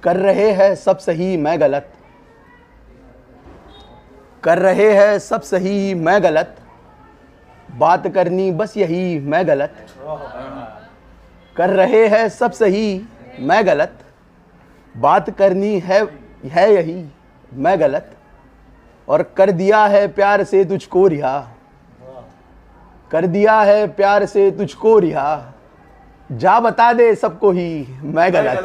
कर रहे हैं सब सही मैं गलत, कर रहे हैं सब सही मैं गलत, बात करनी बस यही मैं गलत। कर रहे हैं सब सही मैं गलत, बात करनी है यही मैं गलत। और कर दिया है प्यार से तुझको रिहा, कर दिया है प्यार से तुझको रिहा, जा बता दे सबको ही मैं गलत।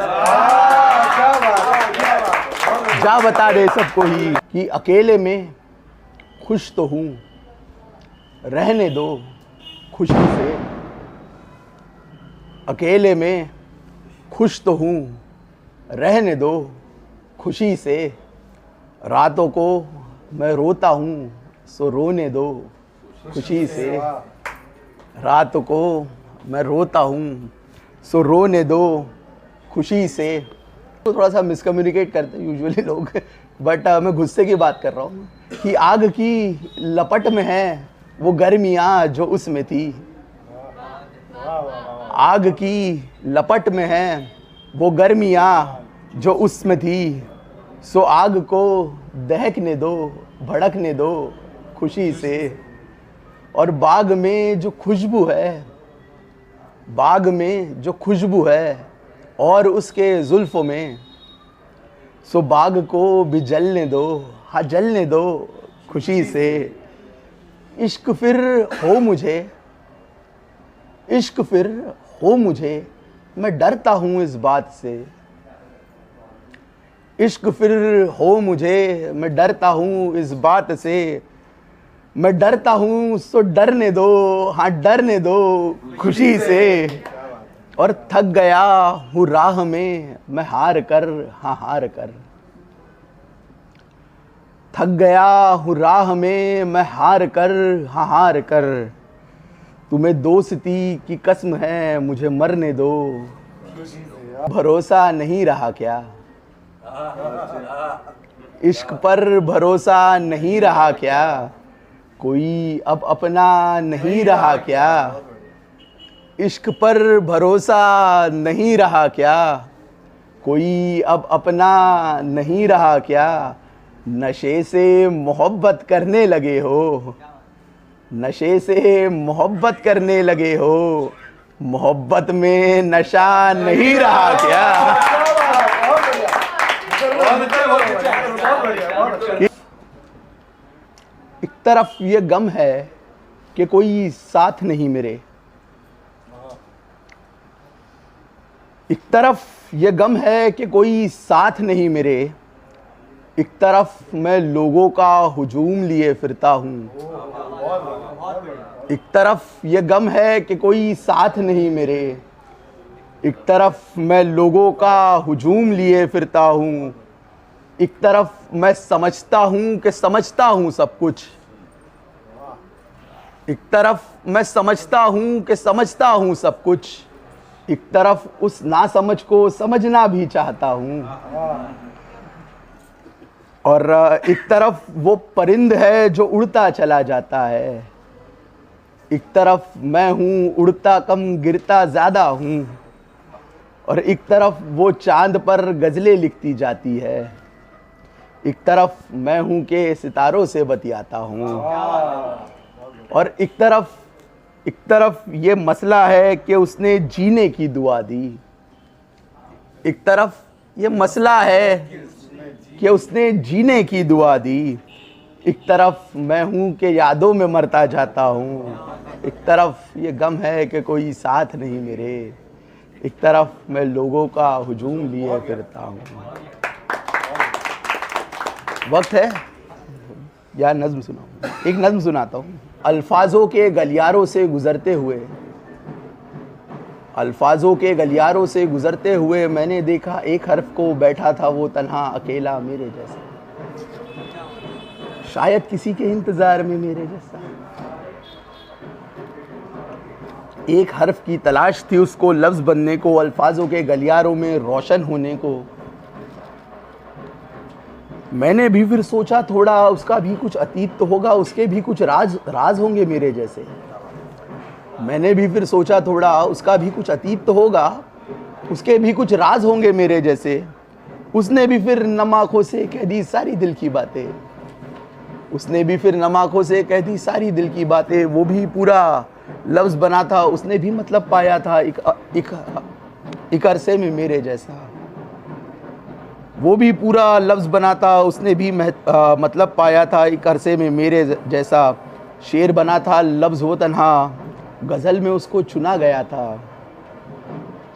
जा बता दे सबको ही कि अकेले में खुश तो हूँ, रहने दो खुशी से। अकेले में खुश तो हूँ, रहने दो खुशी से। रातों को मैं रोता हूँ, सो रोने दो खुशी से। रात को मैं रोता हूँ, सो रोने दो खुशी से। तो थोड़ा सा मिसकम्युनिकेट करते हैं यूजुअली लोग, बट मैं गुस्से की बात कर रहा हूँ कि आग की लपट में है वो गर्मियाँ जो उसमें थी। आग की लपट में है वो गर्मियाँ जो उसमें थी। सो आग को दहकने दो, भड़कने दो खुशी से। और बाग में जो खुशबू है, बाग में जो खुशबू है और उसके जुल्फ़ों में, सो बाग को भी जलने दो, हाँ जलने दो खुशी से। इश्क फिर हो मुझे, इश्क फिर हो मुझे, मैं डरता हूँ इस बात से। इश्क फिर हो मुझे, मैं डरता हूँ इस बात से। मैं डरता हूँ सो डरने दो, हाँ डरने दो खुशी से। और थक गया हूँ राह में मैं हार कर, हाँ हार कर। थक गया हूँ राह में मैं हार कर, हाँ हार कर। तुम्हें दोस्ती की कसम है मुझे मरने दो। भरोसा नहीं रहा क्या, इश्क पर भरोसा नहीं रहा क्या, कोई अब अपना नहीं रहा क्या। इश्क पर भरोसा नहीं रहा क्या, कोई अब अपना नहीं रहा क्या। नशे से मोहब्बत करने लगे हो, नशे से मोहब्बत करने लगे हो, मोहब्बत में नशा नहीं रहा क्या। एक तरफ ये गम है कि कोई साथ नहीं मेरे, एक तरफ ये गम है कि कोई साथ नहीं मेरे। एक तरफ मैं लोगों का हुजूम लिए फिरता हूँ, एक तरफ ये गम है कि कोई साथ नहीं मेरे। एक तरफ मैं लोगों का हुजूम लिए फिरता हूँ, एक तरफ मैं समझता हूँ कि समझता हूँ सब कुछ। एक तरफ मैं समझता हूँ कि समझता हूँ सब कुछ, एक तरफ उस नासमझ को समझना भी चाहता हूँ। और एक तरफ वो परिंद है जो उड़ता चला जाता है, एक तरफ मैं हूँ उड़ता कम गिरता ज़्यादा हूँ। और एक तरफ वो चांद पर गज़लें लिखती जाती है, एक तरफ मैं हूँ कि सितारों से बतियाता हूँ। और एक तरफ ये मसला है कि उसने जीने की दुआ दी। एक तरफ ये मसला है कि उसने जीने की दुआ दी। एक तरफ मैं हूँ कि यादों में मरता जाता हूँ, एक तरफ ये गम है कि कोई साथ नहीं मेरे। एक तरफ मैं लोगों का हुजूम लिए फिरता हूँ। वक्त है या नज़्म सुनाऊँ? एक नज़्म सुनाता हूँ। अल्फाजों के गलियारों से गुज़रते हुए, अल्फाजों के गलियारों से गुज़रते हुए मैंने देखा एक हर्फ को, बैठा था वो तन्हा अकेला मेरे जैसा, शायद किसी के इंतज़ार में मेरे जैसा। एक हर्फ की तलाश थी उसको लफ्ज़ बनने को, अल्फाजों के गलियारों में रोशन होने को। मैंने भी फिर सोचा थोड़ा उसका भी कुछ अतीत तो होगा, उसके भी कुछ राज होंगे मेरे जैसे। मैंने भी फिर सोचा थोड़ा उसका भी कुछ अतीत तो होगा, उसके भी कुछ राज होंगे मेरे जैसे। उसने भी फिर नम आंखों से कह दी सारी दिल की बातें, उसने भी फिर नम आंखों से कह दी सारी दिल की बातें। वो भी पूरा लफ्ज़ बना था, उसने भी मतलब पाया था एक अरसे में मेरे जैसा। वो भी पूरा लफ्ज़ बना था, उसने भी मतलब पाया था एक अरसे में मेरे जैसा। शेर बना था लफ्ज़ वो तन्हा, गज़ल में उसको चुना गया था।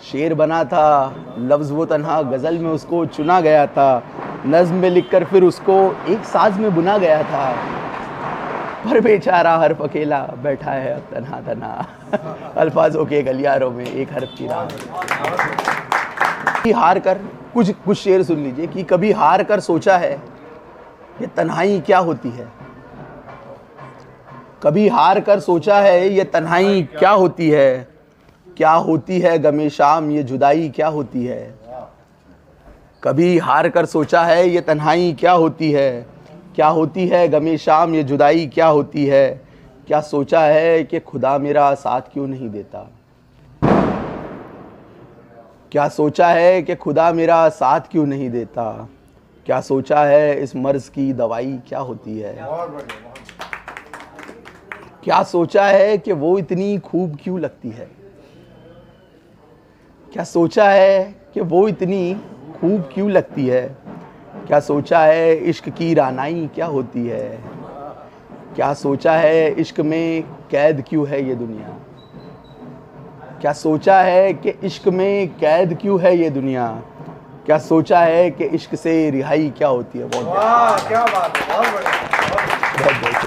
शेर बना था लफ्ज़ वो तन्हा, गज़ल में उसको चुना गया था। नज़्म में लिखकर फिर उसको एक साज़ में बुना गया था। पर बेचारा हर्फ अकेला बैठा है अब तन्हा तन्हा। अल्फाजों के गलियारों में एक हर्फ की राह। हार कर कुछ शेर सुन लीजिए कि कभी हार कर सोचा है ये तन्हाई क्या होती है। कभी हार कर सोचा है ये तन्हाई क्या होती है। क्या होती है गमे शाम ये जुदाई क्या होती है। कभी हार कर सोचा है ये तन्हाई क्या होती है। क्या होती है गमे शाम ये जुदाई क्या होती है। क्या सोचा है कि खुदा मेरा साथ क्यों नहीं देता। क्या सोचा है कि खुदा मेरा साथ क्यों नहीं देता। क्या सोचा है इस मर्ज़ की दवाई क्या होती है। क्या सोचा है कि वो इतनी खूब क्यों लगती है। क्या सोचा है कि वो इतनी खूब क्यों लगती है। क्या सोचा है इश्क की रानाई क्या होती है। क्या सोचा है इश्क में कैद क्यों है ये दुनिया। क्या सोचा है कि इश्क में कैद क्यों है ये दुनिया। क्या सोचा है कि इश्क से रिहाई क्या होती है। बहुत क्या बात है, बहुत बढ़िया। बहुत